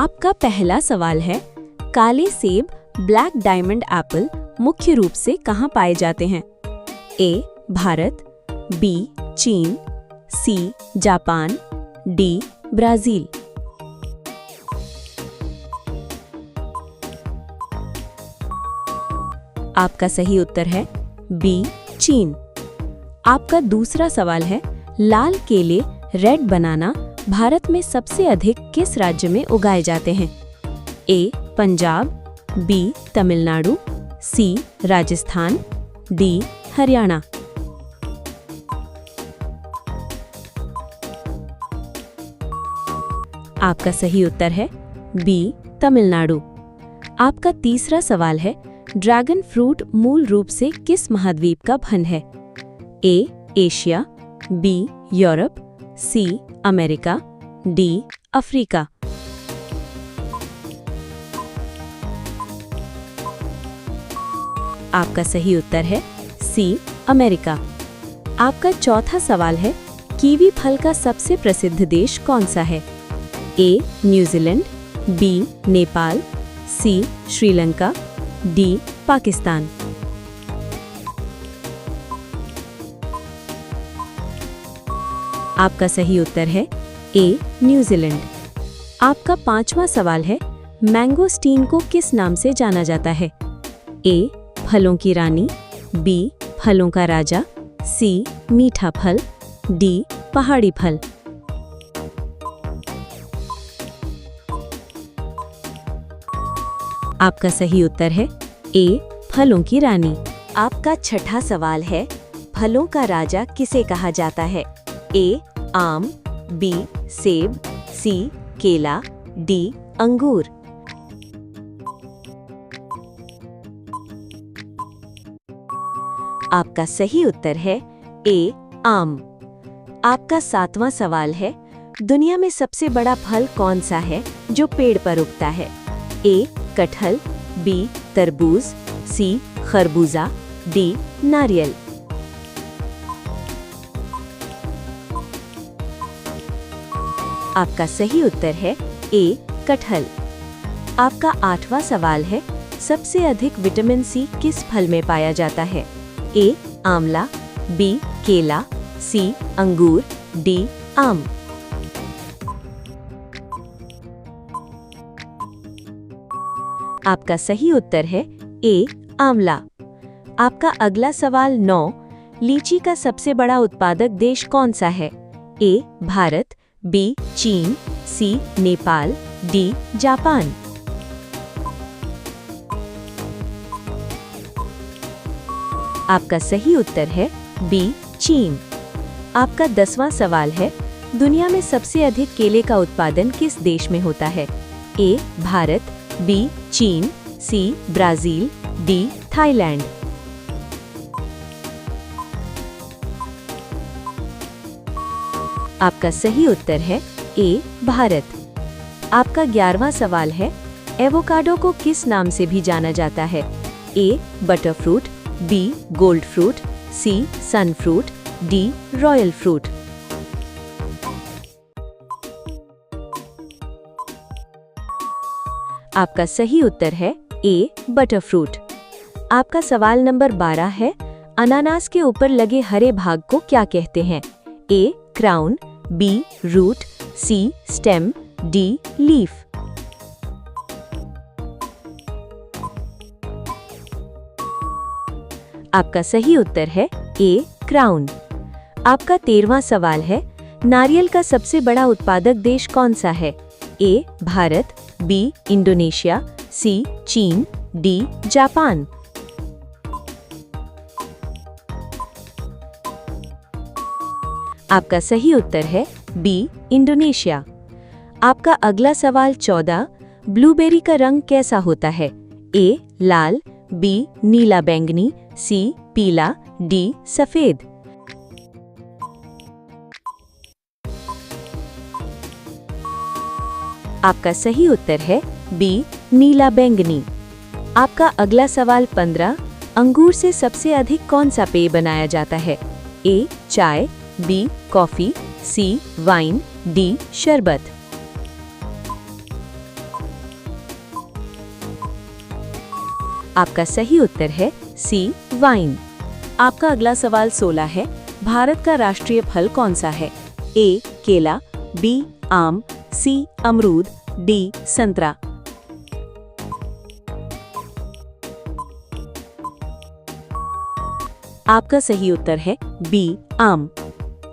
आपका पहला सवाल है, काले सेब ब्लैक डायमंड एप्पल मुख्य रूप से कहाँ पाए जाते हैं? ए. भारत, बी. चीन, सी. Japan, D. ब्राजील। आपका सही उत्तर है बी. चीन। आपका दूसरा सवाल है, लाल केले रेड बनाना भारत में सबसे अधिक किस राज्य में उगाए जाते हैं? ए. पंजाब, बी. तमिलनाडु, सी. राजस्थान, डी. हरियाणा। आपका सही उत्तर है बी. तमिलनाडु। आपका तीसरा सवाल है, ड्रैगन फ्रूट मूल रूप से किस महाद्वीप का फल है? A. Asia, B. Europe, C. America, D. Africa. आपका सही उत्तर है सी. अमेरिका। आपका चौथा सवाल है, कीवी फल का सबसे प्रसिद्ध देश कौन सा है? A. New Zealand, B. Nepal, C. Sri Lanka, D. Pakistan. आपका सही उत्तर है ए. न्यूजीलैंड। आपका पांचवा सवाल है, मैंगोस्टीन को किस नाम से जाना जाता है? ए. फलों की रानी, बी. फलों का राजा, सी. मीठा फल, डी. पहाड़ी फल। आपका सही उत्तर है ए. फलों की रानी। आपका छठा सवाल है, फलों का राजा किसे कहा जाता है? ए. आम, बी. सेब, सी. केला, डी. अंगूर। आपका सही उत्तर है ए. आम। आपका सातवां सवाल है, दुनिया में सबसे बड़ा फल कौन सा है जो पेड़ पर उगता है? ए. कटहल, बी. तरबूज, सी. खरबूजा, डी. नारियल। आपका सही उत्तर है ए. कटहल। आपका आठवां सवाल है, सबसे अधिक विटामिन सी किस फल में पाया जाता है? ए. आंवला, बी. केला, सी. अंगूर, डी. आम। आपका सही उत्तर है ए. आंवला। आपका अगला सवाल 9, लीची का सबसे बड़ा उत्पादक देश कौन सा है? ए. भारत, बी. चीन, सी. नेपाल, डी. जापान। आपका सही उत्तर है बी. चीन। आपका 10वां सवाल है, दुनिया में सबसे अधिक केले का उत्पादन किस देश में होता है? ए. भारत, बी. चीन, सी. Brazil, D. थाईलैंड। आपका सही उत्तर है ए. भारत। आपका 11वां सवाल है, एवोकाडो को किस नाम से भी जाना जाता है? ए. बटरफ्रूट, बी. गोल्ड फ्रूट, सी. सनफ्रूट, डी. Royal fruit. आपका सही उत्तर है ए. बटरफ्रूट। आपका सवाल नंबर 12 है, अनानास के ऊपर लगे हरे भाग को क्या कहते हैं? A. Crown, B. Root, C. Stem, D. Leaf. आपका सही उत्तर है ए. क्राउन। आपका 13वां सवाल है, नारियल का सबसे बड़ा उत्पादक देश कौन सा है? ए. भारत, बी. इंडोनेशिया, सी. चीन, डी. जापान। आपका सही उत्तर है बी. इंडोनेशिया। आपका अगला सवाल 14, ब्लूबेरी का रंग कैसा होता है? ए. लाल, बी. नीला बैंगनी, सी. पीला, डी. सफेद। आपका सही उत्तर है बी. नीला बैंगनी। आपका अगला सवाल 15, अंगूर से सबसे अधिक कौन सा पेय बनाया जाता है? ए. चाय, B. Coffee, C. Wine, D. शरबत। आपका सही उत्तर है सी वाइन। आपका अगला सवाल 16 है। भारत का राष्ट्रीय फल कौन सा है? ए केला, बी आम, सी अमरूद, डी संतरा। आपका सही उत्तर है बी आम।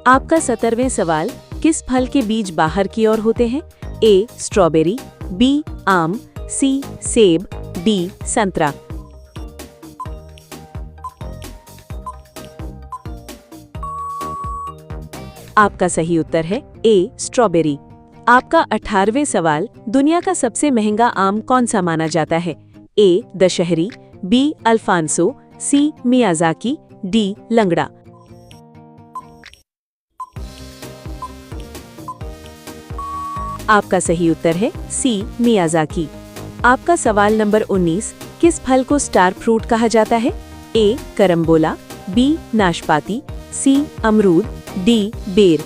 आपका 17वें सवाल, किस फल के बीज बाहर की ओर होते हैं? ए स्ट्रॉबेरी, बी आम, सी सेब, डी संतरा। आपका सही उत्तर है ए स्ट्रॉबेरी। आपका 18वें सवाल, दुनिया का सबसे महंगा आम कौन सा माना जाता है? ए दशहरी, बी अल्फांसो, सी मियाजाकी, डी लंगड़ा। आपका सही उत्तर है सी मियाजाकी। आपका सवाल नंबर 19, किस फल को स्टार फ्रूट कहा जाता है? ए करम्बोला, बी नाशपाती, सी अमरूद, डी बेर।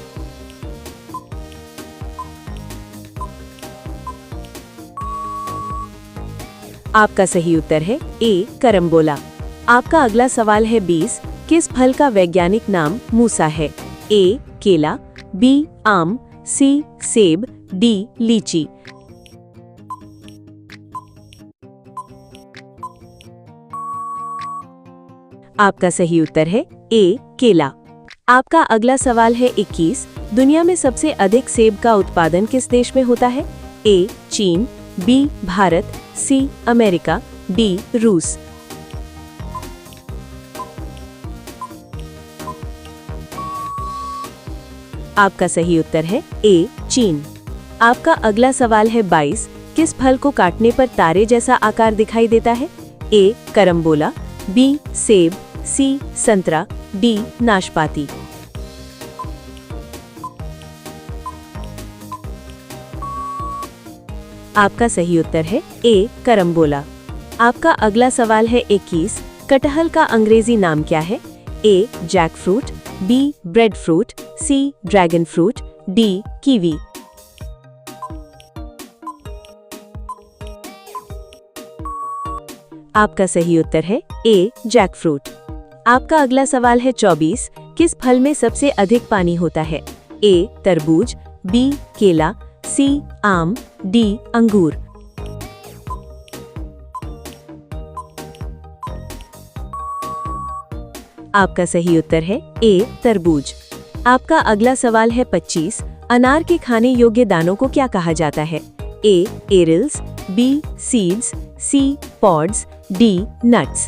आपका सही उत्तर है ए करम्बोला। आपका अगला सवाल है 20, किस फल का वैज्ञानिक नाम मूसा है? ए केला, बी आम, सी सेब, डी लीची। आपका सही उत्तर है ए केला। आपका अगला सवाल है 21, दुनिया में सबसे अधिक सेब का उत्पादन किस देश में होता है? ए चीन, B Bharat, C America, D रूस। आपका सही उत्तर है ए चीन। आपका अगला सवाल है 22, किस फल को काटने पर तारे जैसा आकार दिखाई देता है? ए करम्बोला, बी सेब, सी संतरा, डी नाशपाती। आपका सही उत्तर है ए करम्बोला। आपका अगला सवाल है 21, कटहल का अंग्रेजी नाम क्या है? A jack fruit, B bread fruit, C dragon fruit, D kiwi. आपका सही उत्तर है ए जैक फ्रूट। आपका अगला सवाल है 24, किस फल में सबसे अधिक पानी होता है? ए तरबूज, बी केला, सी आम, डी अंगूर। आपका सही उत्तर है ए तरबूज। आपका अगला सवाल है 25, अनार के खाने योग्य दानों को क्या कहा जाता है? ए एरिल्स, बी सीड्स, सी पॉड्स, डी नट्स।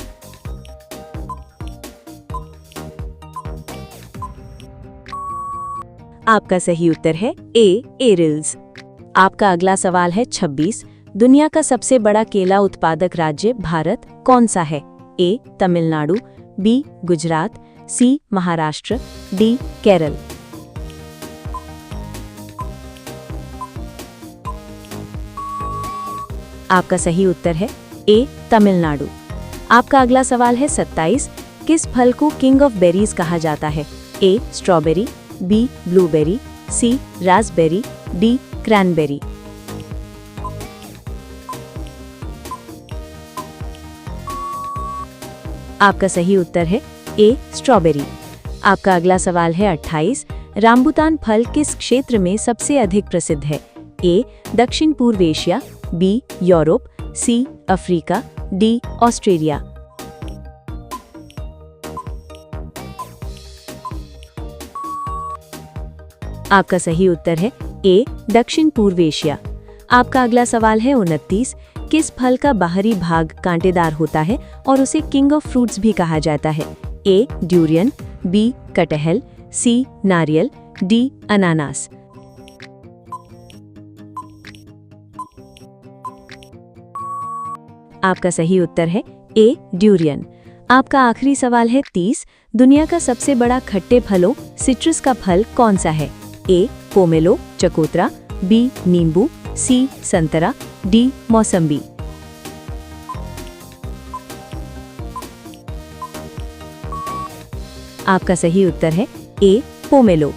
आपका सही उत्तर है ए एरिल्स। आपका अगला सवाल है 26, दुनिया का सबसे बड़ा केला उत्पादक राज्य भारत कौन सा है? ए तमिलनाडु, बी गुजरात, सी महाराष्ट्र, डी केरल। आपका सही उत्तर है ए तमिलनाडु। आपका अगला सवाल है 27, किस फल को किंग ऑफ बेरीज कहा जाता है? ए स्ट्रॉबेरी, बी ब्लूबेरी, सी रास्पबेरी, डी क्रैनबेरी। आपका सही उत्तर है ए स्ट्रॉबेरी। आपका अगला सवाल है 28, राम्बुतान फल किस क्षेत्र में सबसे अधिक प्रसिद्ध है? ए दक्षिण पूर्व Asia, B Europe, C Africa, D Australia. आपका सही उत्तर है ए दक्षिण पूर्व एशिया। आपका अगला सवाल है 29, किस फल का बाहरी भाग कांटेदार होता है और उसे किंग ऑफ फ्रूट्स भी कहा जाता है? ए ड्यूरियन, बी कटहल, सी नारियल, डी अनानास। आपका सही उत्तर है ए ड्यूरियन। आपका आखिरी सवाल है 30, दुनिया का सबसे बड़ा खट्टे फलों सिट्रस का फल कौन सा है? ए पोमेलो चकोतरा, बी नींबू, सी संतरा, डी मौसम्बी। आपका सही उत्तर है ए पोमेलो।